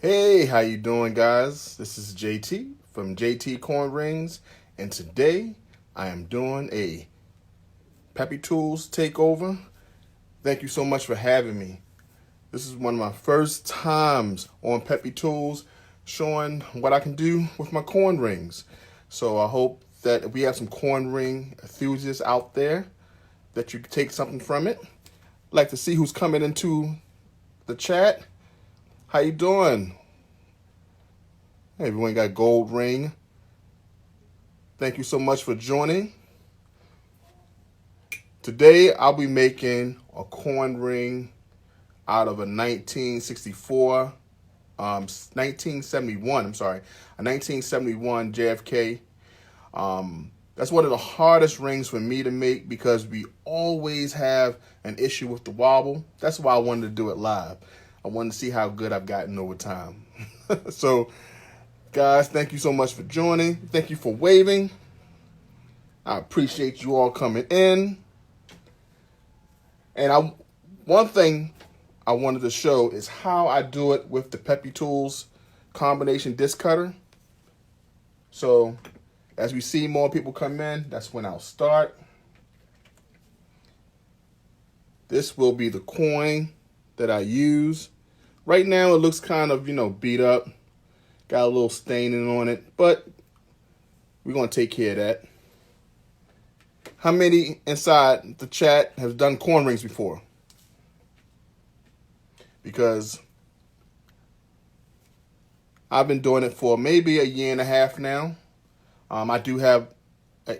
Hey, how you doing, guys? This is JT from JT Coinrings, and today I am doing a Pepetools takeover. Thank you so much for having me. This is one of my first times on Pepetools, showing what I can do with my coin rings. So I hope that we have some coin ring enthusiasts out there that you can take something from it. I'd like to see who's coming into the chat. How you doing? Hey, everyone got gold ring. Thank you so much for joining. Today I'll be making a coin ring out of a 1971, a 1971 JFK. That's one of the hardest rings for me to make because we always have an issue with the wobble. That's why I wanted to do it live. I wanted to see how good I've gotten over time. So, guys, thank you so much for joining. Thank you for waving. I appreciate you all coming in. And one thing I wanted to show is how I do it with the Pepetools combination disc cutter. So, as we see more people come in, that's when I'll start. This will be the coin that I use. Right now it looks kind of, beat up. Got a little staining on it, but we're going to take care of that. How many inside the chat have done coin rings before? Because I've been doing it for maybe a year and a half now. I do have a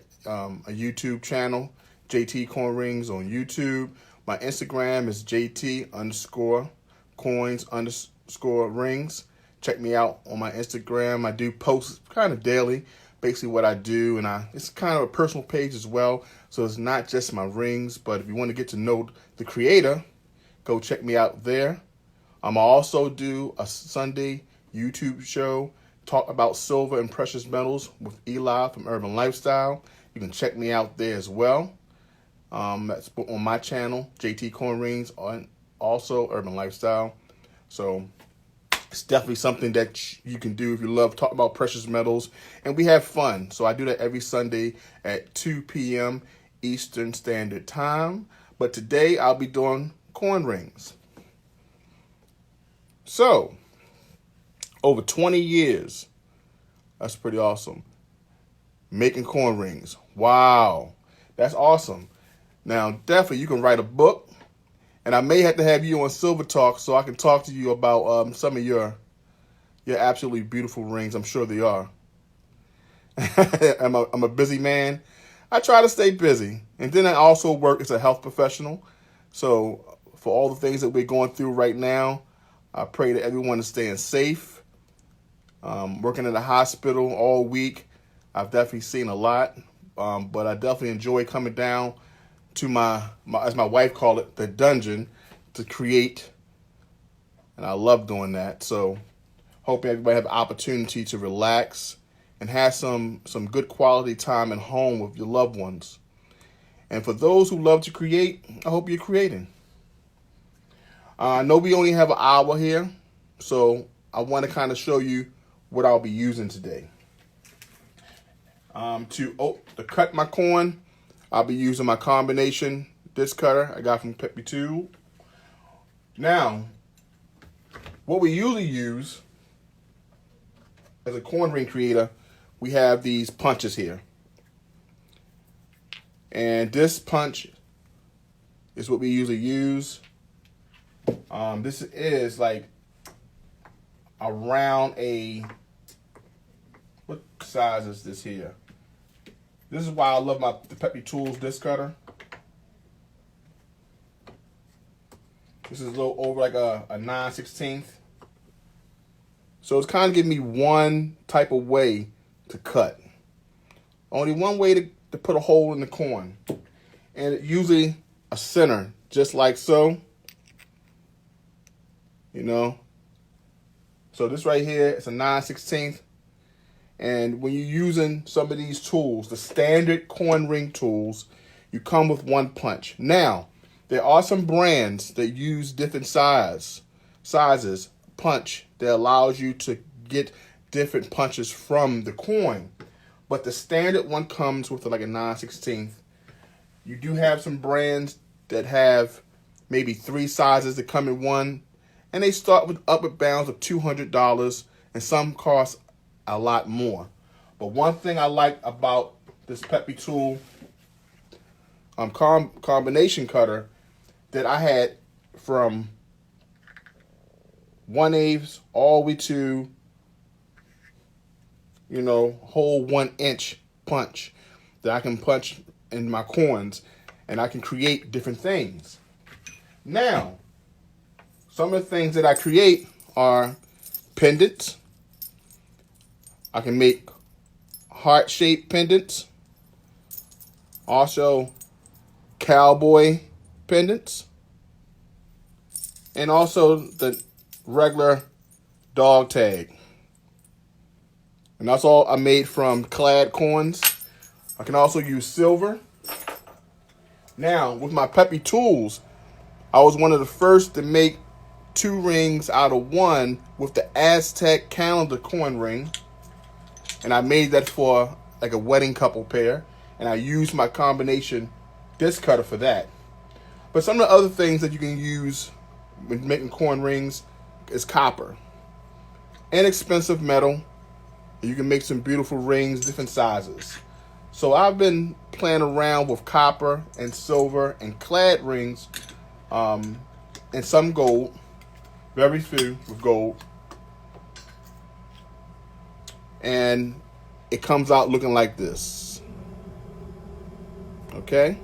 YouTube channel, JT Coinrings on YouTube. My Instagram is JT_coins_rings. Check me out on my Instagram. I do post kind of daily, basically what I do, and it's kind of a personal page as well. So it's not just my rings, but if you want to get to know the creator, go check me out there. I also do a Sunday YouTube show, talk about silver and precious metals with Eli from Urban Lifestyle. You can check me out there as well. That's on my channel, JT Coinrings, and also Urban Lifestyle. So it's definitely something that you can do if you love talking about precious metals. And we have fun. So I do that every Sunday at 2 p.m. Eastern Standard Time. But today I'll be doing coin rings. So, over 20 years. That's pretty awesome. Making coin rings. Wow. That's awesome. Now, definitely you can write a book. And I may have to have you on Silver Talk so I can talk to you about some of your absolutely beautiful rings. I'm sure they are. I'm a busy man. I try to stay busy. And then I also work as a health professional. So for all the things that we're going through right now, I pray that everyone is staying safe. Working in the hospital all week, I've definitely seen a lot. But I definitely enjoy coming down to my, as my wife called it, the dungeon to create. And I love doing that. So hope everybody have an opportunity to relax and have some good quality time at home with your loved ones. And for those who love to create, I hope you're creating. I know we only have an hour here, so I want to kind of show you what I'll be using today. To cut my coin, I'll be using my combination disc cutter I got from Pepetools. Now, what we usually use as a coin ring creator, we have these punches here. And this punch is what we usually use. This is like around what size is this here? This is why I love the Pepetools disc cutter. This is a little over like a 9/16. So it's kind of giving me one type of way to cut. Only one way to put a hole in the coin. And usually a center, just like so. So this right here is a 9/16. And when you're using some of these tools, the standard coin ring tools, you come with one punch. Now, there are some brands that use different sizes, punch that allows you to get different punches from the coin. But the standard one comes with like a 9/16. You do have some brands that have maybe 3 sizes that come in one, and they start with upward bounds of $200, and some cost a lot more. But one thing I like about this Pepetool combination cutter that I had from 1/8 all the way to, whole 1-inch punch that I can punch in my coins, and I can create different things. Now, some of the things that I create are pendants. I can make heart-shaped pendants. Also, cowboy pendants. And also the regular dog tag. And that's all I made from clad coins. I can also use silver. Now, with my Pepetools, I was one of the first to make 2 rings out of one with the Aztec calendar coin ring. And I made that for like a wedding couple pair. And I used my combination disc cutter for that. But some of the other things that you can use when making coin rings is copper. Inexpensive metal. You can make some beautiful rings, different sizes. So I've been playing around with copper and silver and clad rings, and some gold, very few with gold. And it comes out looking like this. Okay?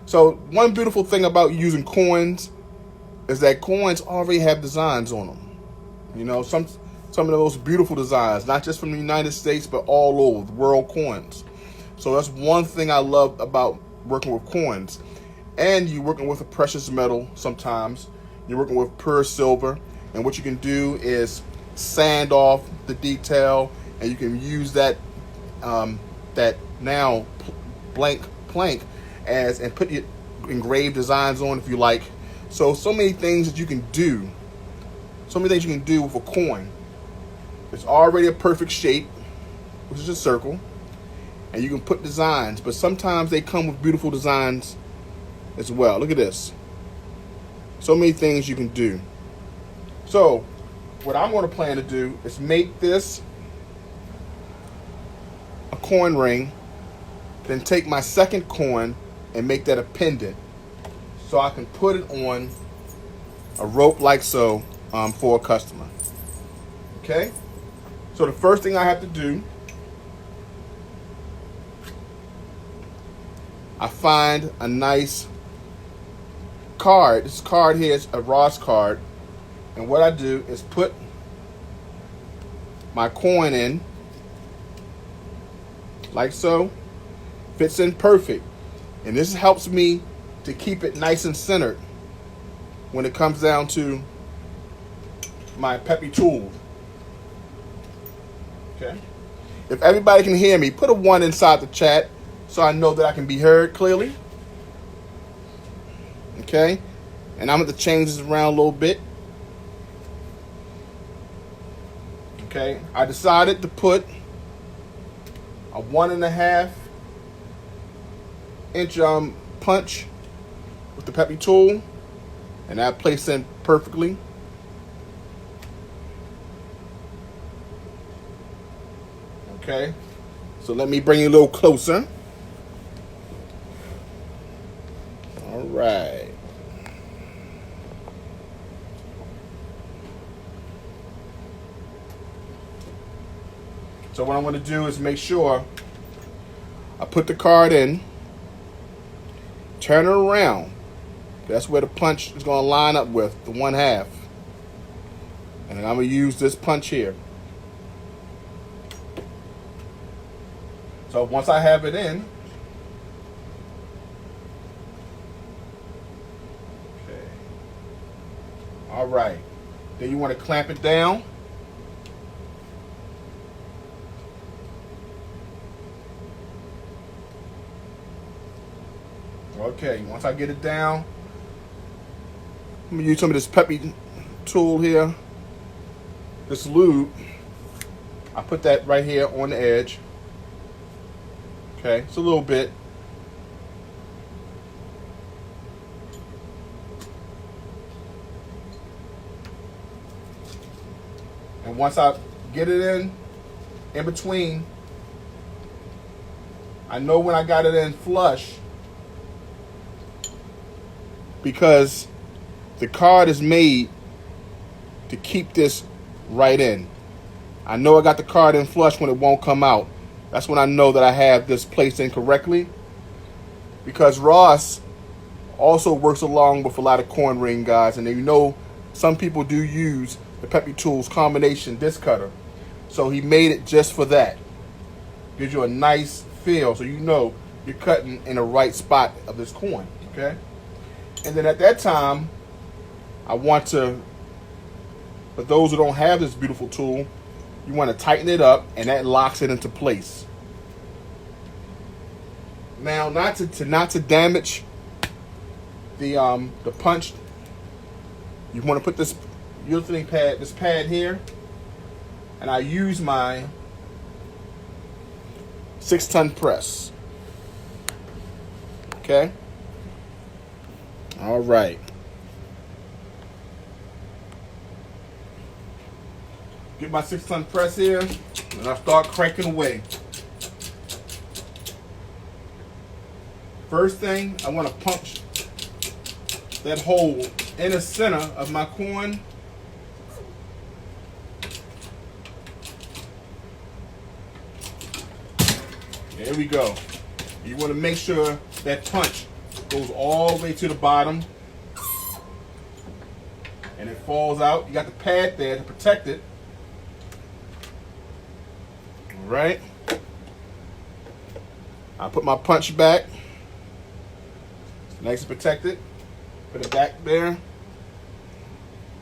So one beautiful thing about using coins is that coins already have designs on them. Some of the most beautiful designs, not just from the United States, but all over the world coins. So that's one thing I love about working with coins. And you're working with a precious metal sometimes. You're working with pure silver. And what you can do is sand off the detail, and you can use that that now blank plank and put your engraved designs on if you like. So many things that you can do. So many things you can do with a coin. It's already a perfect shape, which is a circle, and you can put designs, but sometimes they come with beautiful designs as well. Look at this. So many things you can do. So what I'm going to plan to do is make this a coin ring, then take my second coin and make that a pendant, so I can put it on a rope like so for a customer. Okay? So the first thing I have to do, I find a nice card. This card here is a Ross card. And what I do is put my coin in, like so. Fits in perfect. And this helps me to keep it nice and centered when it comes down to my Pepetool. Okay. If everybody can hear me, put a 1 inside the chat so I know that I can be heard clearly. Okay. And I'm going to change this around a little bit. Okay. I decided to put a 1.5 inch punch with the Pepetool, and that placed in perfectly. Okay, so let me bring you a little closer. All right. So what I'm going to do is make sure I put the card in, turn it around. That's where the punch is going to line up with, the 1/2. And then I'm going to use this punch here. So once I have it in, okay. All right. Then you want to clamp it down. Okay, once I get it down, I'm going to use some of this Pepetool here this lube, I put that right here on the edge. Okay, it's a little bit. And once I get it in between, I know when I got it in flush because the card is made to keep this right in. I know I got the card in flush when it won't come out. That's when I know that I have this placed in correctly, because Ross also works along with a lot of coin ring guys, and you know some people do use the Pepetools combination disc cutter. So he made it just for that. Gives you a nice feel so you know you're cutting in the right spot of this coin, okay? And then at that time, I want to, for those who don't have this beautiful tool, you want to tighten it up, and that locks it into place. Now, not to damage the punch, you want to put this urethane pad, this pad here, and I use my 6-ton press. Okay. All right. Get my 6-ton press here, and I start cranking away. First thing, I want to punch that hole in the center of my coin. There we go. You want to make sure that punch goes all the way to the bottom and it falls out. You got the pad there to protect it. All right. I put my punch back. Nice and protected. Put it back there.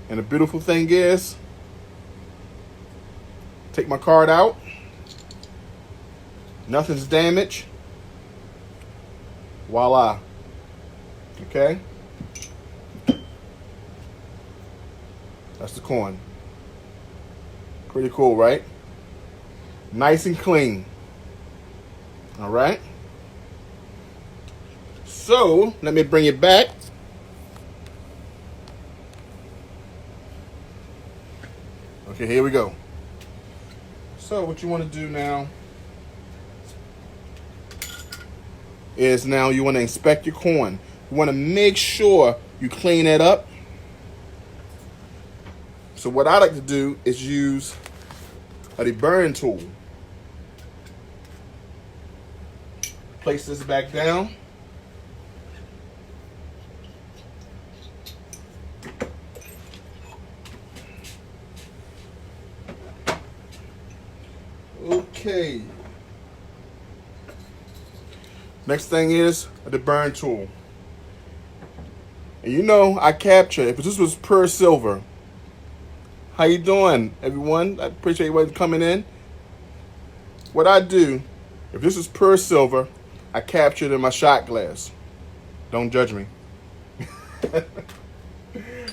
And the beautiful thing is, take my card out. Nothing's damaged. Voila. Okay. That's the coin. Pretty cool, right? Nice and clean. All right. So, let me bring it back. Okay, here we go. So, what you want to do now is now you want to inspect your coin. You want to make sure you clean it up. So what I like to do is use a deburring tool. Place this back down. Okay. Next thing is a deburring tool. And you know, I capture, if this was pure silver. How you doing, everyone? I appreciate everybody coming in. What I do, if this is pure silver, I capture it in my shot glass. Don't judge me.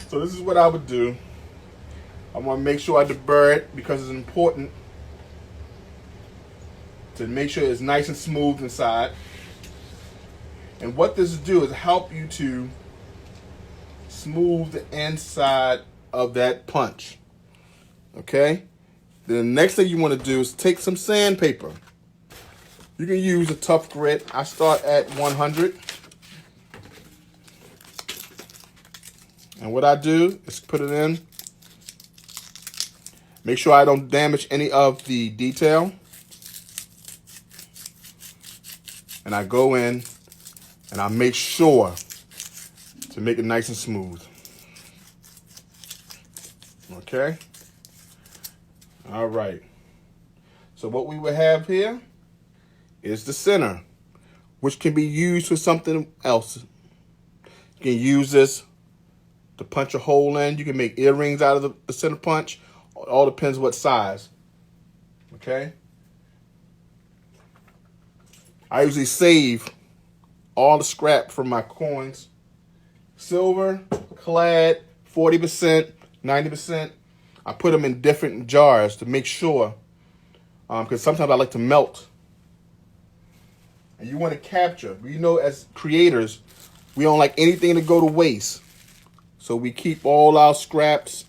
So this is what I would do. I want to make sure I deburr it because it's important to make sure it's nice and smooth inside. And what this do is help you to smooth the inside of that punch. Okay? Then the next thing you want to do is take some sandpaper. You can use a tough grit. I start at 100. And what I do is put it in. Make sure I don't damage any of the detail. And I go in and I make sure to make it nice and smooth. Okay? All right. So what we would have here is the center, which can be used for something else. You can use this to punch a hole in. You can make earrings out of the center punch. It all depends what size. Okay? I usually save all the scrap from my coins. Silver, clad, 40%, 90%. I put them in different jars to make sure, because sometimes I like to melt. And you want to capture. You know, as creators, we don't like anything to go to waste. So we keep all our scraps.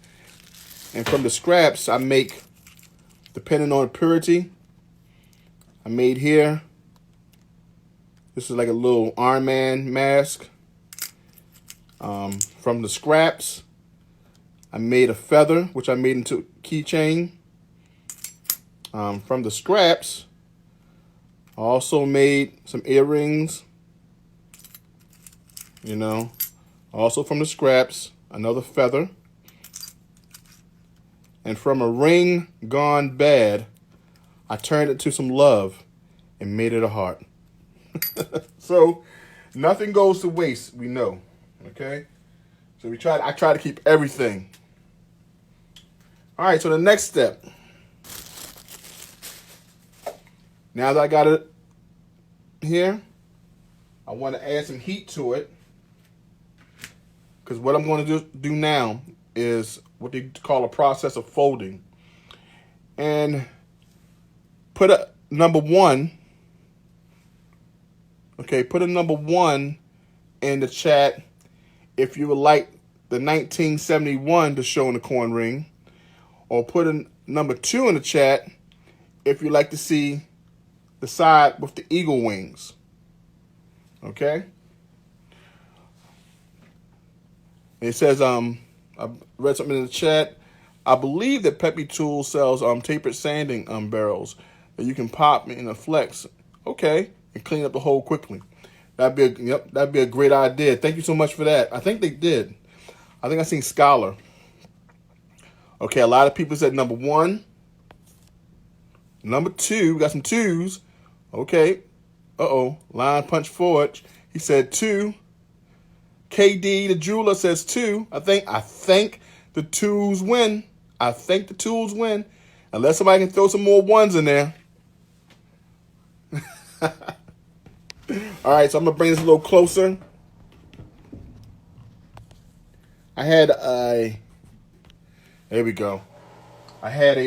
And from the scraps, I make, depending on the purity, I made here. This is like a little Iron Man mask. From the scraps, I made a feather, which I made into a keychain. From the scraps, I also made some earrings. You know, also from the scraps, another feather. And from a ring gone bad, I turned it to some love and made it a heart. So nothing goes to waste, we know. Okay? So I try to keep everything. All right, so the next step. Now that I got it here, I want to add some heat to it. Because what I'm going to do now is what they call a process of folding. And put a number 1. Okay, put a number 1 in the chat if you would like the 1971 to show in the coin ring. Or put a number 2 in the chat if you'd like to see the side with the eagle wings. Okay? It says, I read something in the chat. I believe that Pepetools sells tapered sanding barrels that you can pop in a flex. Okay, and clean up the hole quickly. That'd be a great idea. Thank you so much for that. I think they did. I think I seen Scholar. Okay, a lot of people said number 1. Number 2, we got some 2s. Okay. Line punch forward. He said 2. KD, the jeweler, says 2. I think the 2s win. I think the 2s win. Unless somebody can throw some more 1s in there. All right, so I'm going to bring this a little closer. I had there we go. I had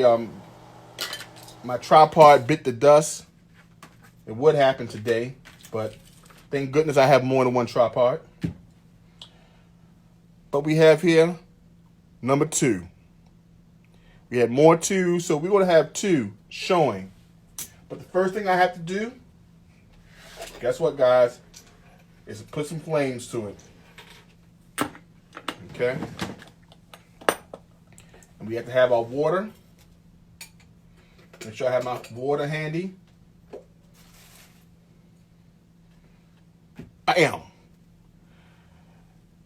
my tripod bit the dust. It would happen today, but thank goodness I have more than one tripod. But we have here number 2. We had more 2, so we're going to have 2 showing. But the first thing I have to do, guess what, guys, is put some flames to it. Okay? And we have to have our water. Make sure I have my water handy. I am.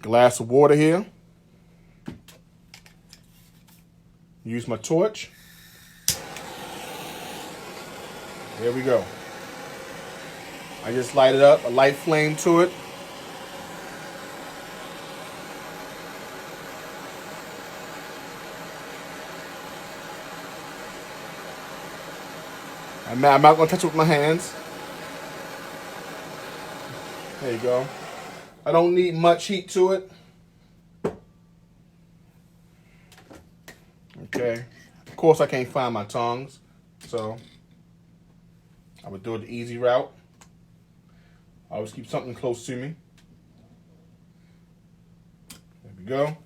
Glass of water here. Use my torch. There we go. I just light it up, a light flame to it. I'm not going to touch it with my hands. There you go. I don't need much heat to it. Okay. Of course, I can't find my tongs, so I would do it the easy route. I always keep something close to me. There we go.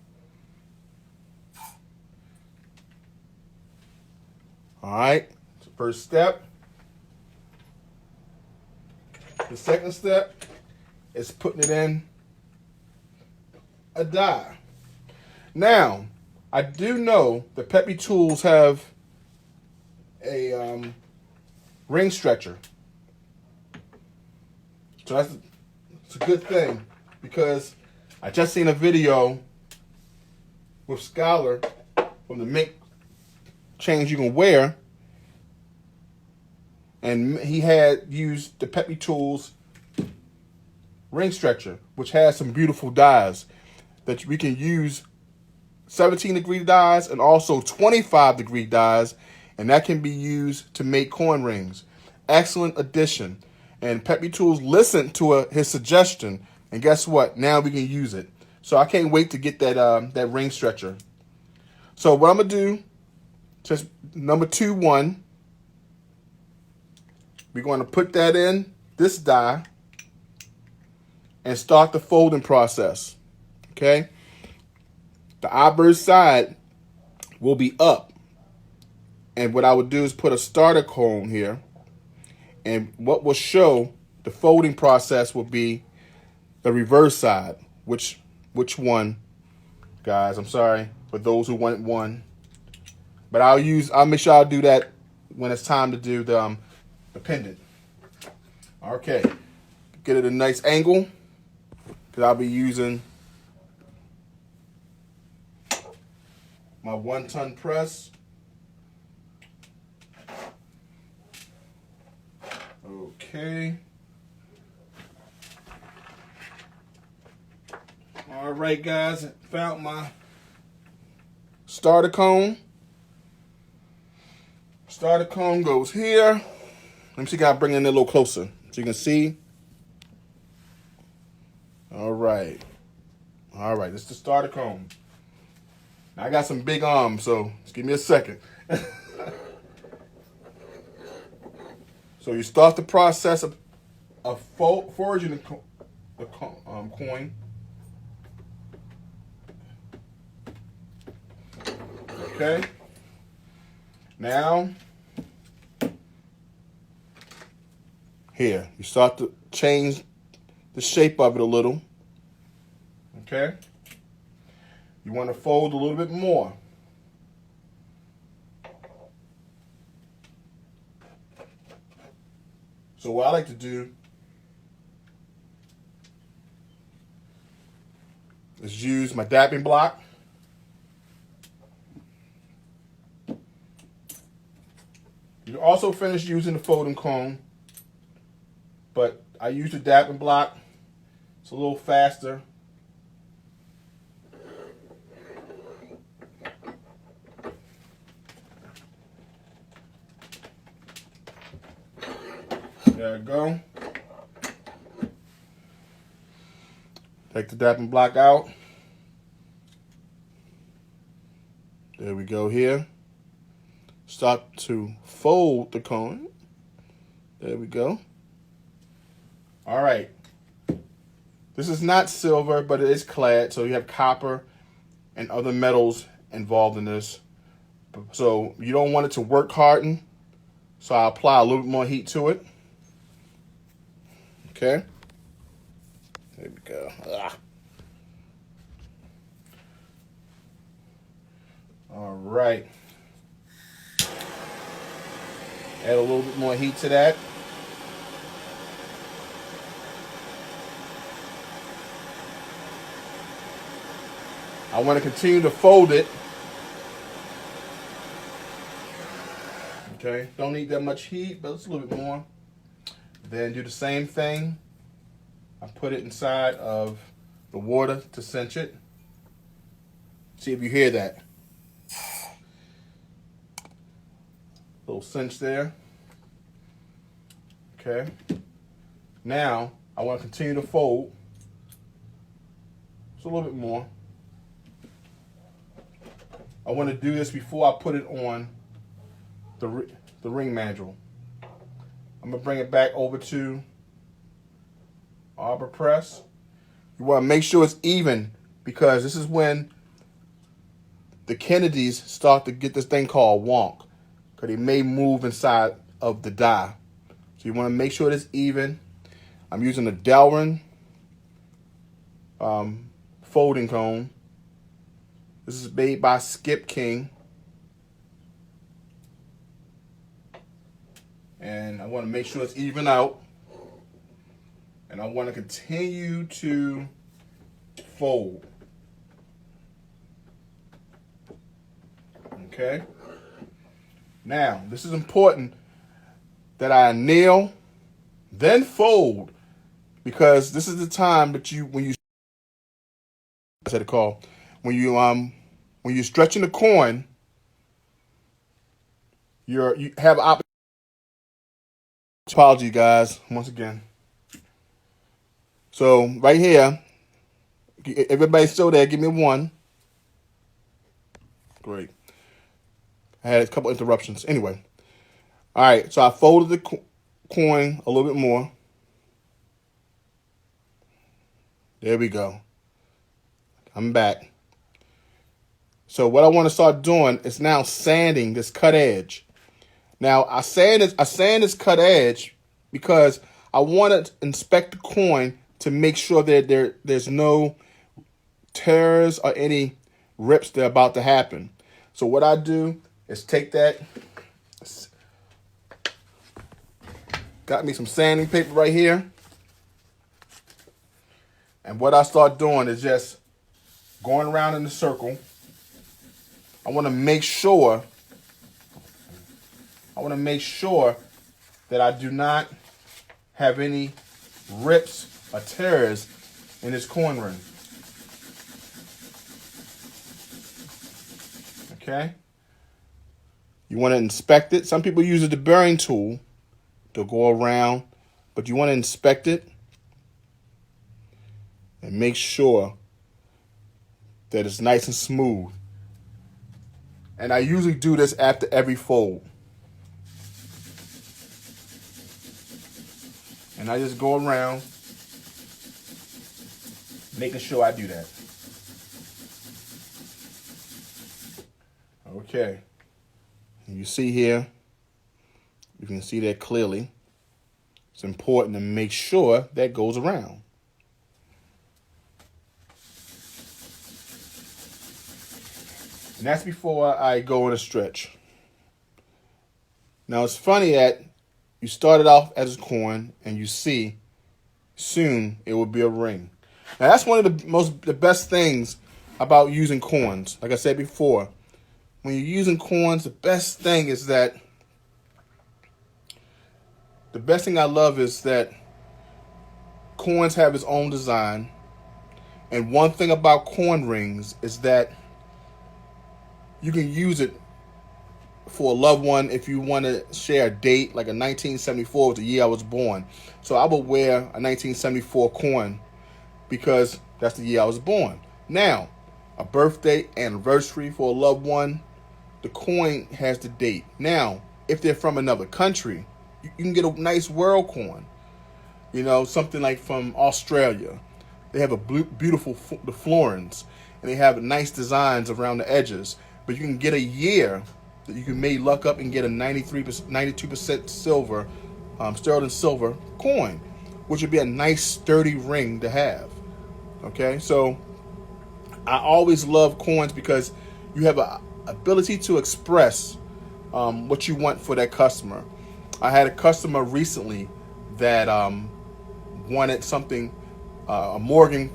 All right. That's the first step. The second step is putting it in a die. Now, I do know that Pepetools have a ring stretcher. So that's a good thing, because I just seen a video with Scholar from the Make chains you can wear, and he had used the Pepetools ring stretcher, which has some beautiful dies that we can use, 17-degree dies and also 25-degree dies, and that can be used to make coin rings. Excellent addition. And Pepetools listened to his suggestion, and guess what? Now we can use it. So I can't wait to get that ring stretcher. So what I'm gonna do just number 2-1. We're going to put that in this die and start the folding process. Okay? The obverse side will be up. And what I would do is put a starter cone here. And what will show the folding process will be the reverse side. Which one, guys? I'm sorry for those who want one. But I'll make sure I'll do that when it's time to do the pendant. Okay. Get it a nice angle. Because I'll be using my 1-ton press. Okay. All right, guys. Found my starter cone. Starter cone goes here. Let me see if I can bring it in a little closer so you can see. All right. All right. This is the starter cone. Now, I got some big arms, so just give me a second. So you start the process of forging the coin. Okay. Now, here, you start to change the shape of it a little. Okay. You want to fold a little bit more. So what I like to do is use my dapping block. You can also finish using the folding cone, but I use the dapping block. It's a little faster. There we go. Take the dapping block out. There we go here. Start to fold the cone. There we go. All right. This is not silver, but it is clad, so you have copper and other metals involved in this. So you don't want it to work harden. So I apply a little bit more heat to it. Okay. There we go. All right. Add a little bit more heat to that. I want to continue to fold it. Okay. Don't need that much heat, but it's a little bit more. Then do the same thing. I put it inside of the water to cinch it. See if you hear that. Little cinch there. Okay. Now, I want to continue to fold. Just a little bit more. I want to do this before I put it on the ring mandrel. I'm going to bring it back over to arbor press. You want to make sure it's even because this is when the Kennedys start to get this thing called wonk because they may move inside of the die. So you want to make sure it's even. I'm using a Delrin folding cone. This is made by Skip King. And I want to make sure it's even out. And I want to continue to fold. Okay. Now, this is important that I nail, then fold, because this is the time that when you're stretching the coin, you have opportunity. Apology, guys, once again. So right here, everybody's still there. Give me one. Great. I had a couple interruptions. Anyway, all right. So I folded the coin a little bit more. There we go. I'm back. So what I want to start doing is now sanding this cut edge. Now I sand this cut edge because I want to inspect the coin to make sure that there's no tears or any rips that are about to happen. So what I do is take that, got me some sanding paper right here, and what I start doing is just going around in a circle. I want to make sure that I do not have any rips or tears in this coin ring. Okay? You want to inspect it. Some people use a deburring tool to go around, but you want to inspect it and make sure that it's nice and smooth. And I usually do this after every fold. And I just go around making sure I do that. Okay. And you see here, you can see that clearly. It's important to make sure that goes around. And that's before I go in a stretch. Now it's funny that you started off as a coin and you see soon it will be a ring. Now that's one of the best things about using coins. Like I said before, when you're using coins, the best thing I love is that coins have its own design. And one thing about coin rings is that you can use it for a loved one if you want to share a date, like a 1974 was the year I was born. So I would wear a 1974 coin because that's the year I was born. Now, a birthday, anniversary for a loved one, the coin has the date. Now, if they're from another country, you can get a nice world coin. You know, something like from Australia. They have a beautiful the florins, and they have nice designs around the edges. But you can get a year that you can maybe luck up and get a 92% silver, sterling silver coin, which would be a nice sturdy ring to have. Okay, so I always love coins because you have a ability to express what you want for that customer. I had a customer recently that wanted something, a Morgan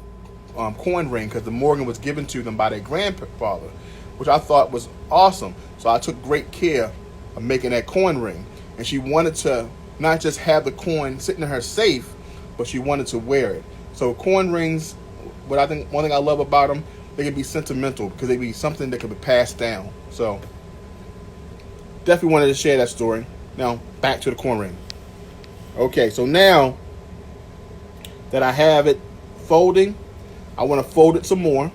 coin ring, because the Morgan was given to them by their grandfather, which I thought was awesome. So I took great care of making that coin ring. And she wanted to not just have the coin sitting in her safe, but she wanted to wear it. So coin rings, what I think one thing I love about them, they can be sentimental because they be something that can be passed down. So definitely wanted to share that story. Now back to the coin ring. Okay, so now that I have it folding, I want to fold it some more.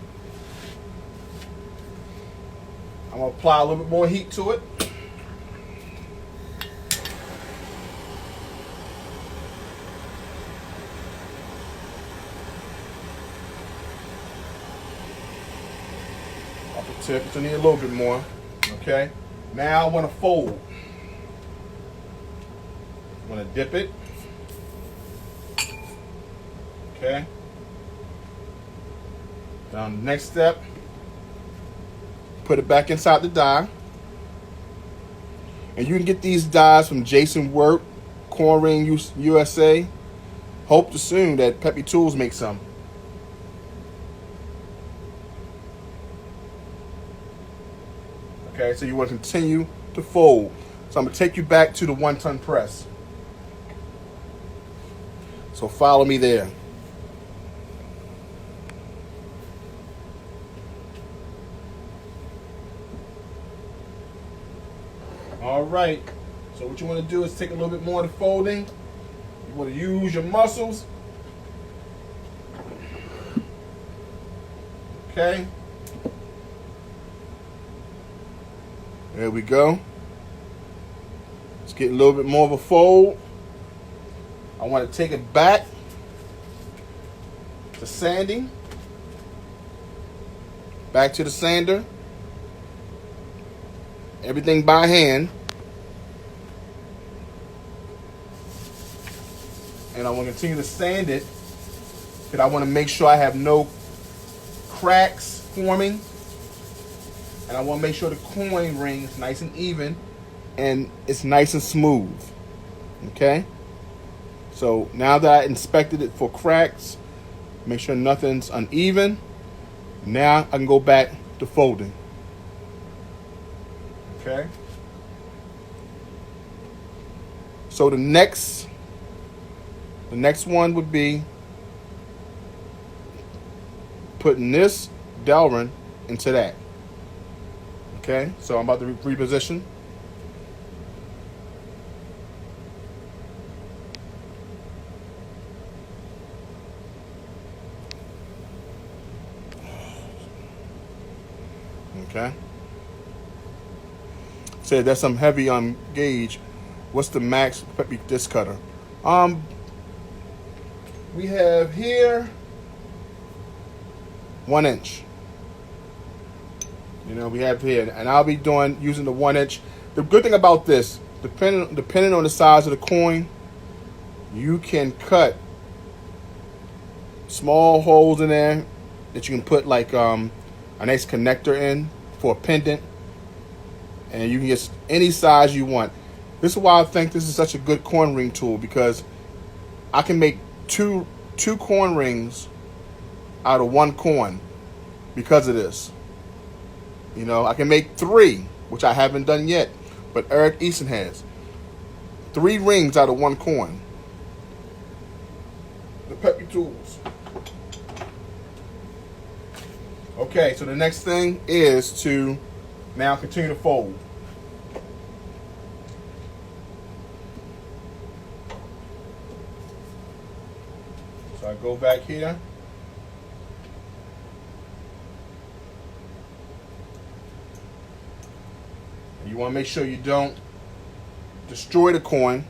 I'm going to apply a little bit more heat to it. Off the tip, so I need a little bit more. Okay, now I want to fold. I'm going to dip it. Okay. Now the next step, put it back inside the die. And you can get these dies from Jason Work, Coinrings USA. Hope to soon that Pepetools make some. Okay, so you want to continue to fold. So I'm going to take you back to the 1-ton press. So follow me there. All right, so what you want to do is take a little bit more of the folding. You want to use your muscles. Okay. There we go. Let's get a little bit more of a fold. I want to take it back to sanding. Back to the sander. Everything by hand. And I want to continue to sand it because I want to make sure I have no cracks forming. And I want to make sure the coin ring is nice and even and it's nice and smooth. Okay? So now that I inspected it for cracks, make sure nothing's uneven. Now I can go back to folding. Okay? So the next one would be putting this Delrin into that. Okay? So I'm about to reposition. Okay. Say that's some heavy gauge. What's the max disc cutter? We have here 1 inch. You know, we have here, and I'll be using the 1 inch. The good thing about this, depending on the size of the coin, you can cut small holes in there that you can put like a nice connector in for a pendant, and you can get any size you want. This is why I think this is such a good coin ring tool, because I can make two coin rings out of 1 coin because of this. You know, I can make 3, which I haven't done yet, but Eric Easton has 3 rings out of 1 coin. The Pepetools. Okay, so the next thing is to now continue to fold. So I go back here. And you want to make sure you don't destroy the coin.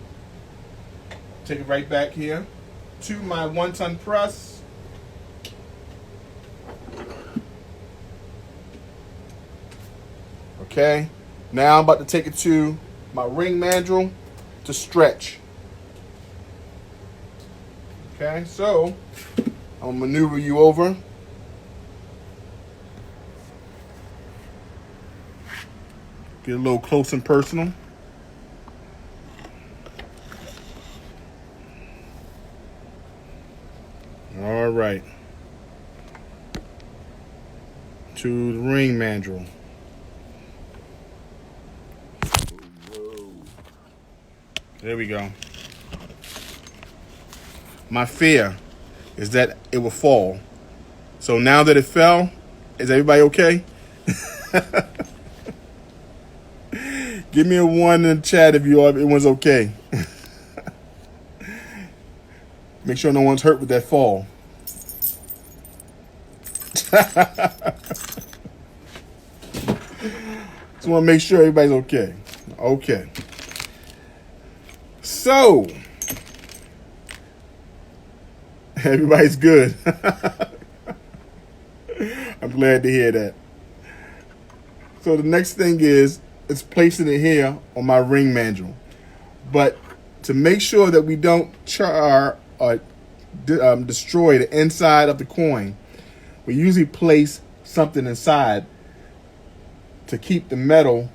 Take it right back here to my 1-ton press. Okay, now I'm about to take it to my ring mandrel to stretch. Okay, so I'm gonna maneuver you over. Get a little close and personal. All right. To the ring mandrel. There we go. My fear is that it will fall. So now that it fell, is everybody okay? Give me a 1 in the chat if everyone's okay. Make sure no one's hurt with that fall. Just want to make sure everybody's okay. Okay. So, everybody's good. I'm glad to hear that. So the next thing is placing it here on my ring mandrel. But to make sure that we don't char or destroy the inside of the coin, we usually place something inside to keep the metal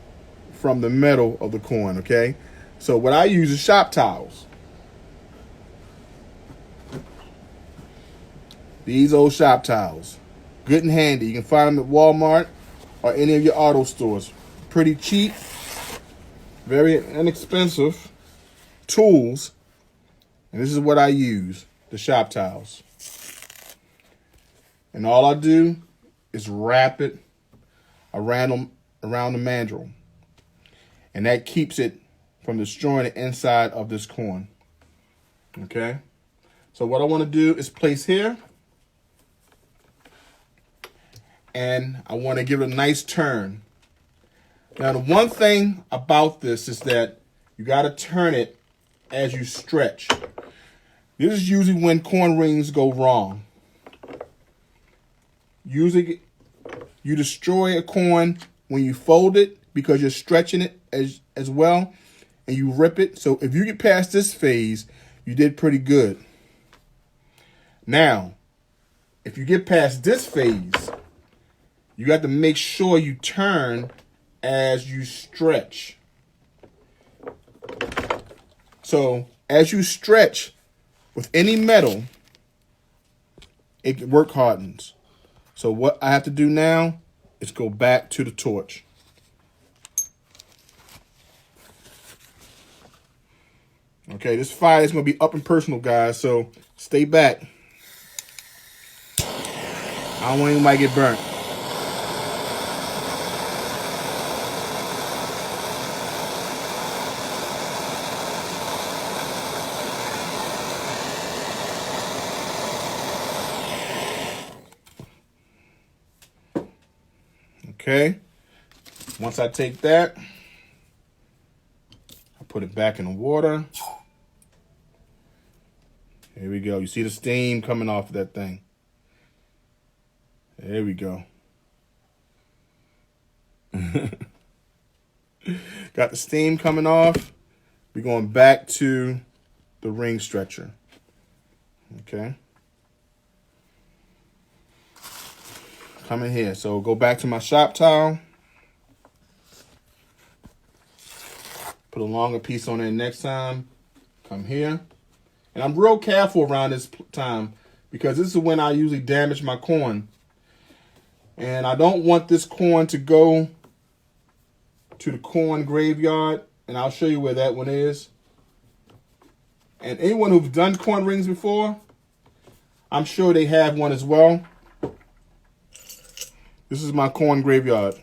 from the metal of the coin, okay? So what I use is shop towels. These old shop towels. Good and handy. You can find them at Walmart or any of your auto stores. Pretty cheap, very inexpensive tools. And this is what I use, the shop towels. And all I do is wrap it around the mandrel. And that keeps it from destroying the inside of this coin. Okay? So what I want to do is place here. And I want to give it a nice turn. Now, the one thing about this is that you got to turn it as you stretch. This is usually when corn rings go wrong. Usually, you destroy a corn when you fold it because you're stretching it as well, and you rip it. So if you get past this phase, you did pretty good. Now, if you get past this phase, you got to make sure you turn as you stretch. So as you stretch with any metal, it work hardens. So what I have to do now is go back to the torch. Okay, this fire is going to be up and personal, guys, so stay back. I don't want anybody to get burnt. Okay, once I take that, I put it back in the water. Here we go. You see the steam coming off of that thing. There we go. Got the steam coming off. We're going back to the ring stretcher. Okay. Come in here. So go back to my shop towel. Put a longer piece on there next time. Come here. And I'm real careful around this time because this is when I usually damage my corn. And I don't want this corn to go to the corn graveyard. And I'll show you where that one is. And anyone who's done corn rings before, I'm sure they have one as well. This is my corn graveyard.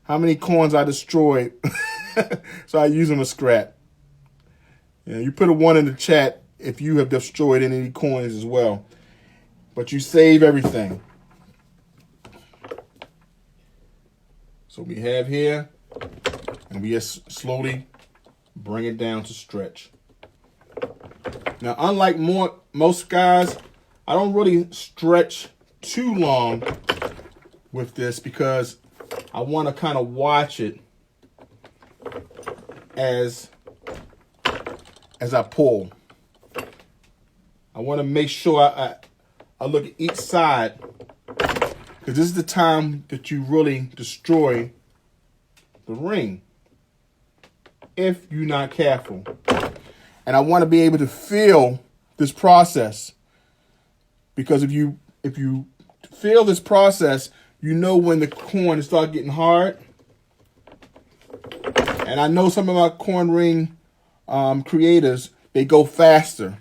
How many corns I destroyed? So I use them as scrap. You put a 1 in the chat if you have destroyed any coins as well. But you save everything. So we have here, and we just slowly bring it down to stretch. Now, unlike most guys, I don't really stretch too long with this because I want to kind of watch it as I pull. I want to make sure I look at each side because this is the time that you really destroy the ring if you're not careful. And I want to be able to feel this process because if you feel this process, you know when the corn starts getting hard. And I know some of my corn ring creators, they go faster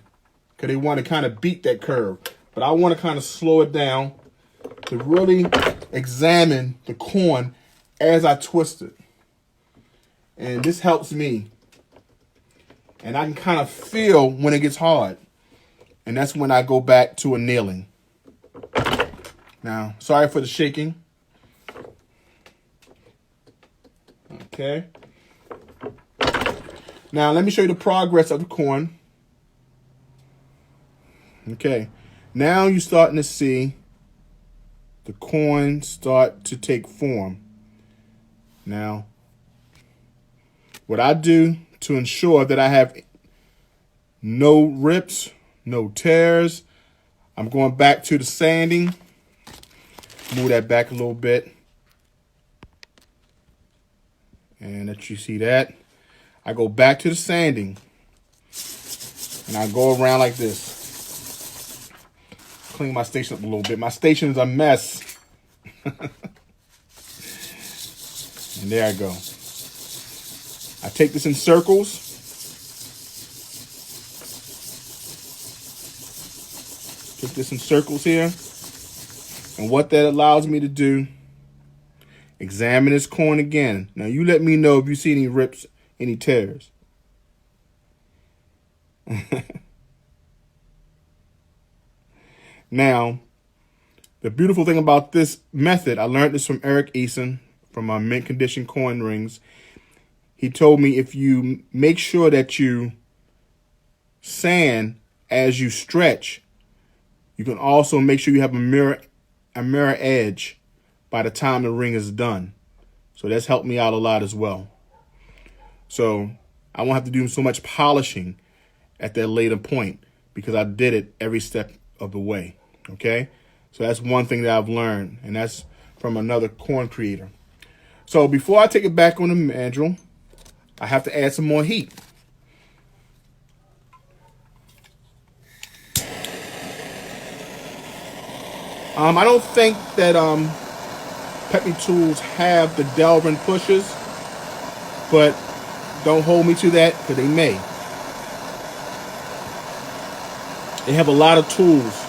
because they want to kind of beat that curve. But I want to kind of slow it down to really examine the corn as I twist it. And this helps me. And I can kind of feel when it gets hard. And that's when I go back to annealing. Now, sorry for the shaking. Okay. Now, let me show you the progress of the corn. Okay. Now you're starting to see the corn start to take form. Now, what I do to ensure that I have no rips, no tears, I'm going back to the sanding. Move that back a little bit. And let you see that. I go back to the sanding. And I go around like this. Clean my station up a little bit. My station is a mess. And there I go. I take this in circles. Take this in circles here. And what that allows me to do, examine this corn again. Now you let me know if you see any rips, any tears. Now, the beautiful thing about this method, I learned this from Eric Eason from Mint Condition Coin Rings. He told me if you make sure that you sand as you stretch, you can also make sure you have a mirror edge by the time the ring is done. So that's helped me out a lot as well. So I won't have to do so much polishing at that later point because I did it every step of the way. Okay? So that's one thing that I've learned, and that's from another coin creator. So before I take it back on the mandrel, I have to add some more heat. I don't think that Pepetools have the Delvin pushers, but don't hold me to that because they may. They have a lot of tools.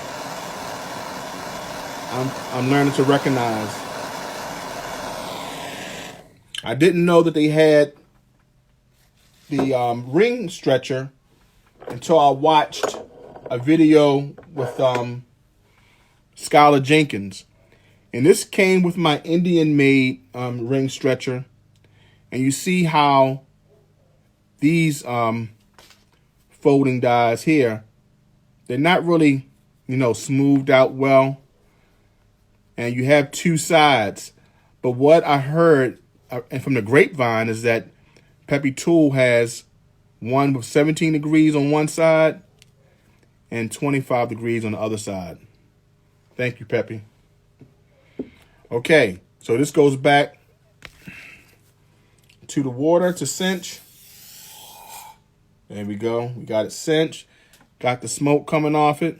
I'm learning to recognize. I didn't know that they had the ring stretcher until I watched a video with Skylar Jenkins. And this came with my Indian-made ring stretcher. And you see how these folding dies here, they're not really, smoothed out well. And you have two sides. But what I heard and from the grapevine is that Pepetool has one with 17 degrees on one side and 25 degrees on the other side. Thank you, Peppy. Okay, so this goes back to the water to cinch. There we go. We got it cinched. Got the smoke coming off it.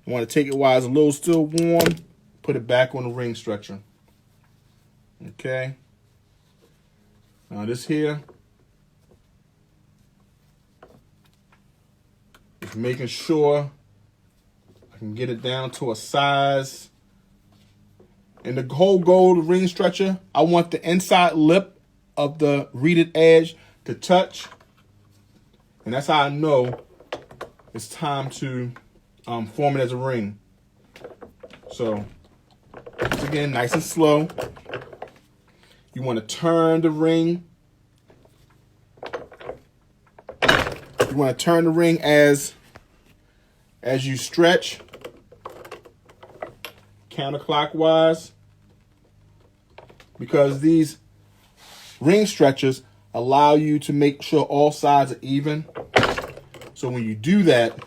I want to take it while it's a little still warm. Put it back on the ring stretcher. Okay. Now this here is making sure I can get it down to a size. And the whole goal of the ring stretcher, I want the inside lip of the reeded edge to touch. And that's how I know it's time to form it as a ring. So, once again, nice and slow. You want to turn the ring. You want to turn the ring as you stretch, counterclockwise, because these ring stretchers allow you to make sure all sides are even. So when you do that,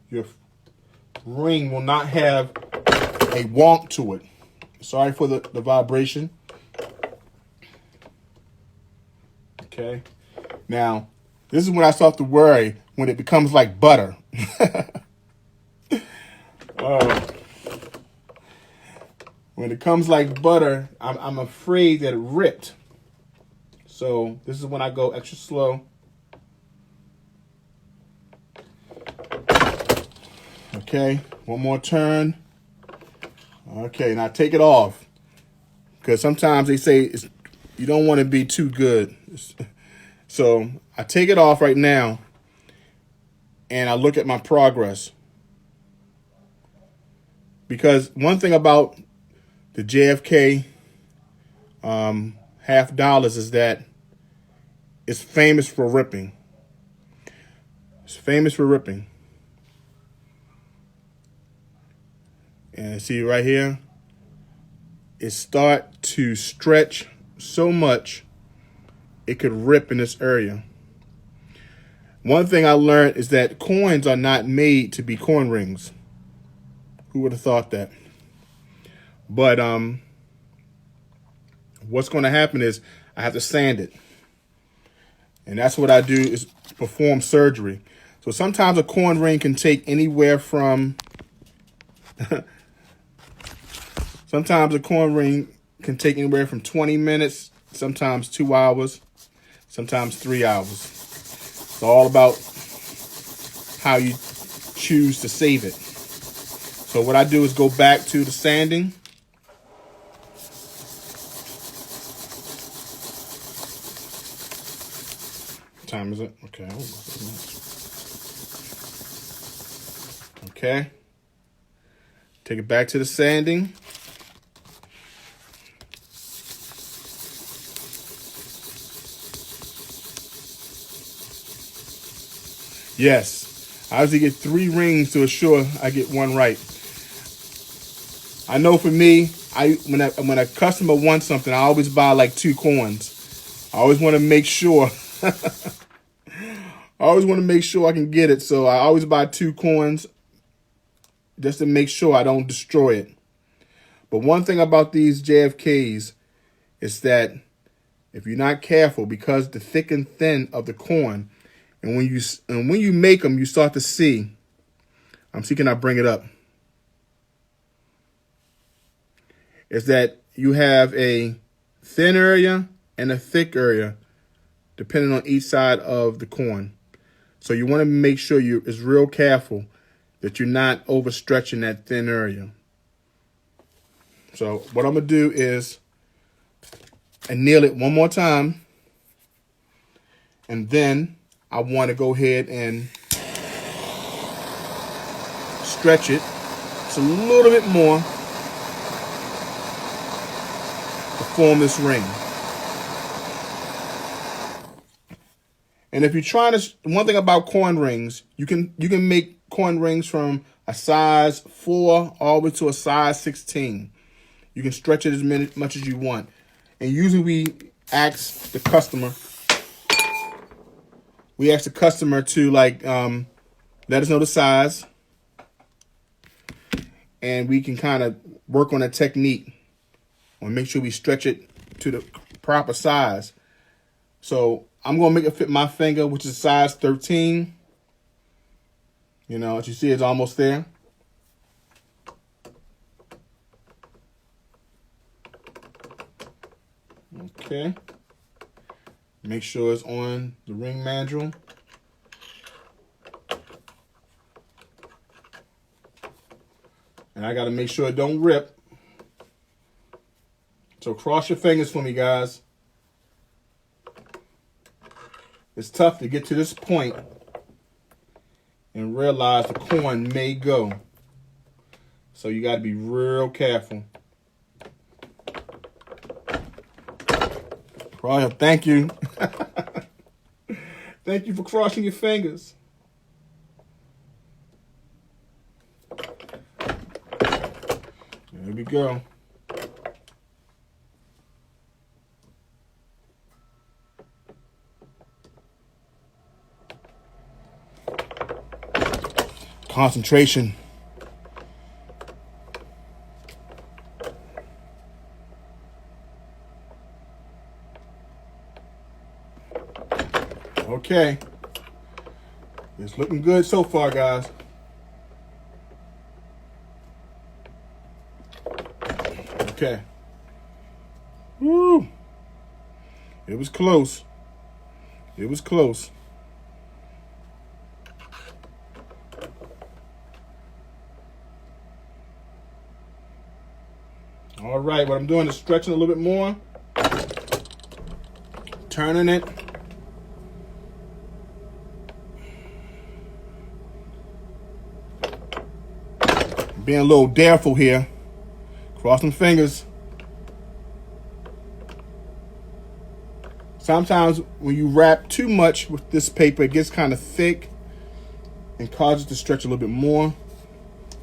your ring will not have a wonk to it. Sorry for the vibration. Okay. Now, this is when I start to worry, when it becomes like butter. When it comes like butter, I'm afraid that it ripped. So this is when I go extra slow. Okay, one more turn. Okay, now take it off. Because sometimes they say you don't want to be too good. So I take it off right now. And I look at my progress. Because one thing about the JFK $50 is that it's famous for ripping. It's famous for ripping. And see right here, it start to stretch so much it could rip in this area. One thing I learned is that coins are not made to be coin rings. Who would have thought that? But what's going to happen is I have to sand it. And that's what I do, is perform surgery. So sometimes a coin ring can take anywhere from sometimes a coin ring can take anywhere from 20 minutes, sometimes 2 hours, sometimes 3 hours. It's all about how you choose to save it. So what I do is go back to the sanding. What time is it? Okay. Okay. Take it back to the sanding. Yes, I usually get 3 rings to assure I get one right. I know for me, when a customer wants something, I always buy like 2 coins. I always want to make sure. I always want to make sure I can get it, so I always buy 2 coins just to make sure I don't destroy it. But one thing about these JFKs is that if you're not careful, because the thick and thin of the coin, and when you make them, you start to see. Can I bring it up? Is that you have a thin area and a thick area, depending on each side of the coin. So you want to make sure is real careful that you're not overstretching that thin area. So what I'm going to do is anneal it one more time. And then I want to go ahead and stretch it just a little bit more to form this ring. And if you're trying to, one thing about coin rings, you can make coin rings from a size 4 all the way to a size 16. You can stretch it as much as you want. And usually we ask the customer to like let us know the size, and we can kind of work on a technique and make sure we stretch it to the proper size. So I'm going to make it fit my finger, which is size 13. You know, as you see, it's almost there. Okay. Make sure it's on the ring mandrel. And I got to make sure it don't rip. So cross your fingers for me, guys. It's tough to get to this point and realize the coin may go. So you got to be real careful. Royal, thank you. Thank you for crossing your fingers. There we go. Concentration. Okay. It's looking good so far, guys. Okay. Woo. It was close. It was close. All right, what I'm doing is stretching a little bit more. Turning it. Being a little careful here. Cross some fingers. Sometimes when you wrap too much with this paper, it gets kind of thick and causes it to stretch a little bit more,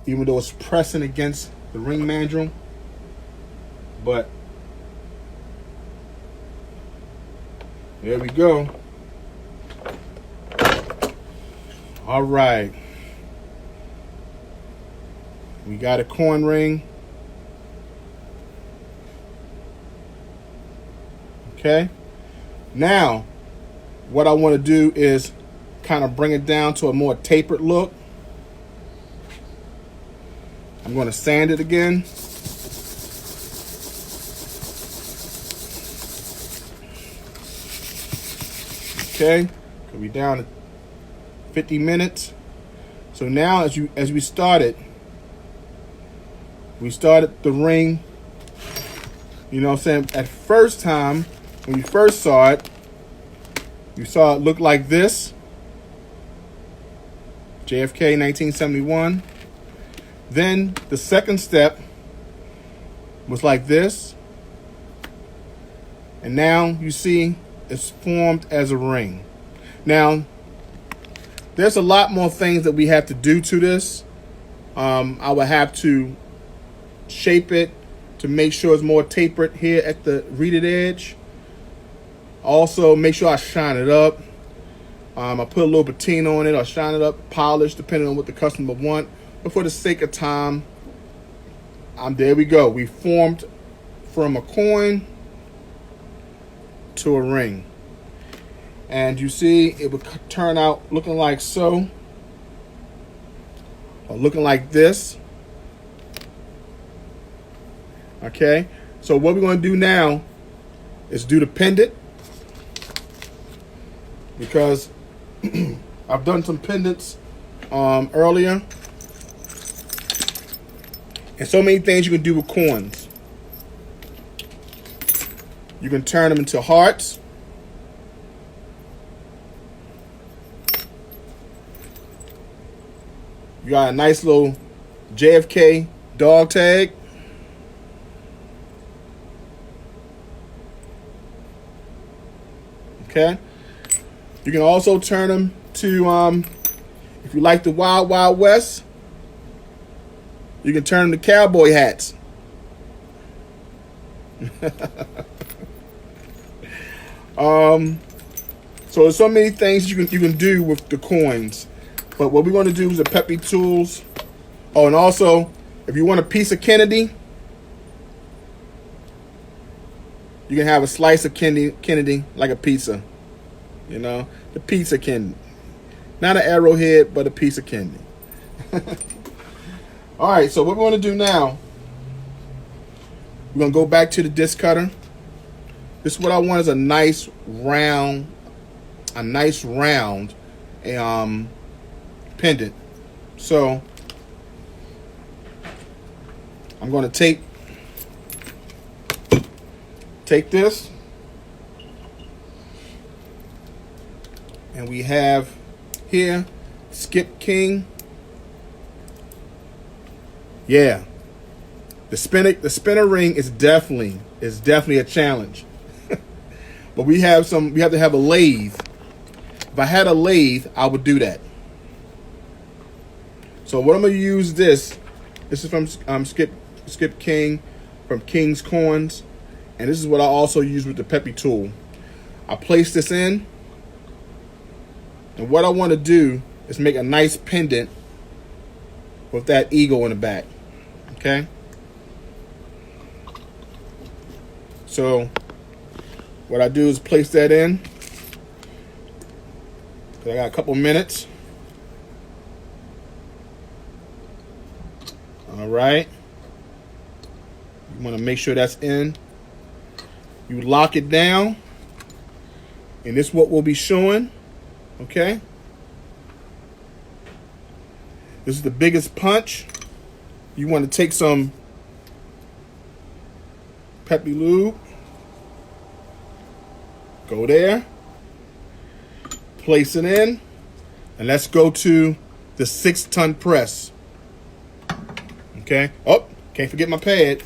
even though it's pressing against the ring mandrel. But there we go. All right. We got a coin ring. Okay. Now, what I want to do is kind of bring it down to a more tapered look. I'm going to sand it again. Okay. We're down to 50 minutes. So now as we started the ring, you know what I'm saying? At first time, when you first saw it, you saw it look like this. JFK 1971. Then the second step was like this. And now you see it's formed as a ring. Now, there's a lot more things that we have to do to this. I would have to shape it to make sure it's more tapered here at the reeded edge. Also, make sure I shine it up. I put a little patina on it, or shine it up, polish, depending on what the customer want. But for the sake of time, there we go. We formed from a coin to a ring. And you see it would turn out looking like so, or looking like this. Okay, so what we're going to do now is do the pendant, because I've done some pendants earlier, and so many things you can do with coins. You can turn them into hearts. You got a nice little JFK dog tag. Okay. You can also turn them to, if you like the Wild Wild West, you can turn them to cowboy hats. So there's so many things you can do with the coins. But what we want to do is the Pepetools. Oh, and also, if you want a piece of Kennedy, you can have a slice of Kennedy like a pizza. You know, the pizza Kennedy. Not an arrowhead, but a piece of Kennedy. All right, so what we're going to do now, we're going to go back to the disc cutter. This is what I want, is a nice round pendant. So I'm going to take this, and we have here Skip King. Yeah, the spinner ring is definitely a challenge. But we have to have a lathe. If I had a lathe, I would do that. So what I'm going to use this is from Skip King, from King's Coins. And this is what I also use with the Pepetool. I place this in. And what I want to do is make a nice pendant with that eagle in the back. Okay? So what I do is place that in. I got a couple minutes. All right. You want to make sure that's in. You lock it down. And this is what we'll be showing. Okay. This is the biggest punch. You want to take some Peppy Lube. Go there. Place it in. And let's go to the 6-ton press. Okay. Oh, can't forget my pad.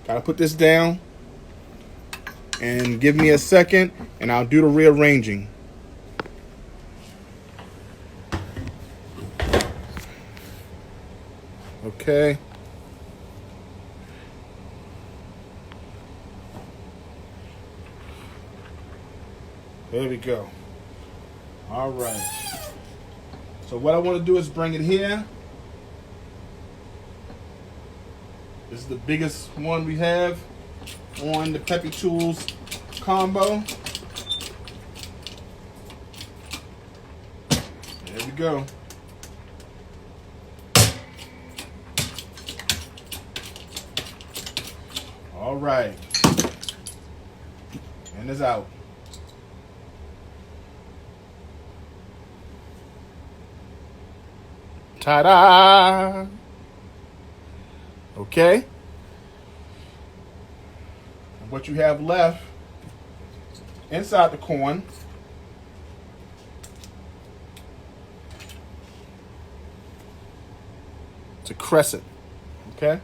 Gotta put this down. And give me a second, and I'll do the rearranging. Okay. There we go. All right. So what I want to do is bring it here. This is the biggest one we have on the Pepetools combo. There we go. All right. And it's out. Ta-da! Okay. And what you have left inside the coin is a crescent. Okay.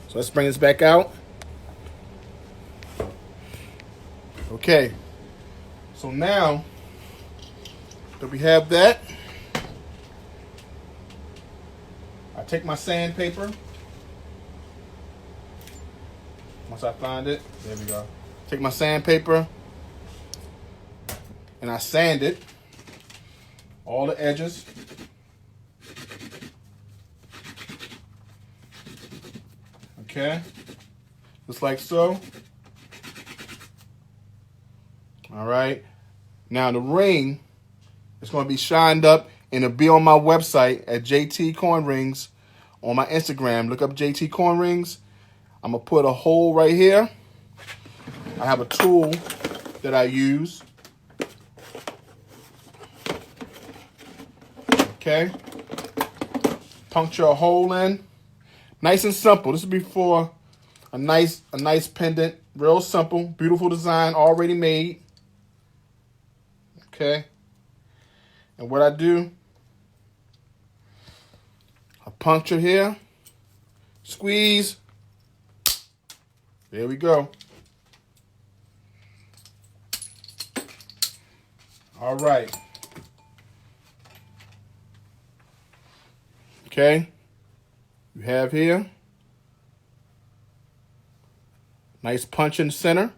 So let's bring this back out. Okay. So now So we have that. I take my sandpaper. Once I find it, there we go. Take my sandpaper and I sand it, all the edges. Okay, just like so. All right, now the ring is going to be shined up and it'll be on my website at JT Coinrings on my Instagram. Look up JT Coinrings. I'm going to put a hole right here. I have a tool that I use. Okay. Puncture a hole in. Nice and simple. This will be for a nice pendant. Real simple. Beautiful design already made. Okay. And what I do, I puncture here. Squeeze. There we go. All right. Okay. You have here. Nice punch in the center.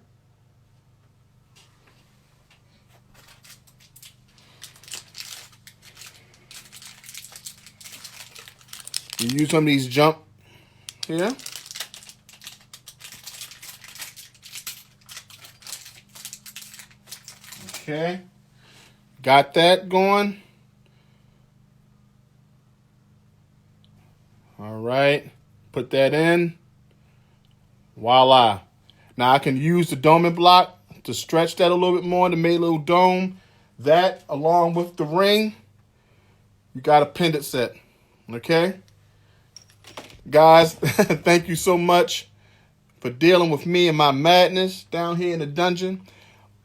You use some of these jump here. Okay. Got that going. All right. Put that in. Voila. Now I can use the doming block to stretch that a little bit more to make a little dome. That along with the ring, you got a pendant set. Okay? Guys, thank you so much for dealing with me and my madness down here in the dungeon.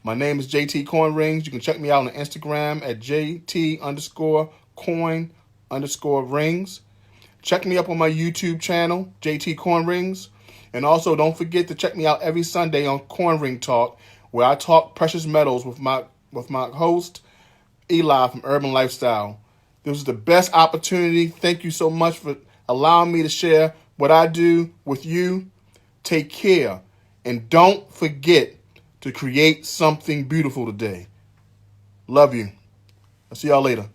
My name is JT Coinrings. You can check me out on Instagram at JT_coin_rings. Check me up on my YouTube channel, JT Coinrings. And also don't forget to check me out every Sunday on Coinring Talk, where I talk precious metals with my host, Eli from Urban Lifestyle. This is the best opportunity. Thank you so much for allowing me to share what I do with you. Take care. And don't forget to create something beautiful today. Love you. I'll see y'all later.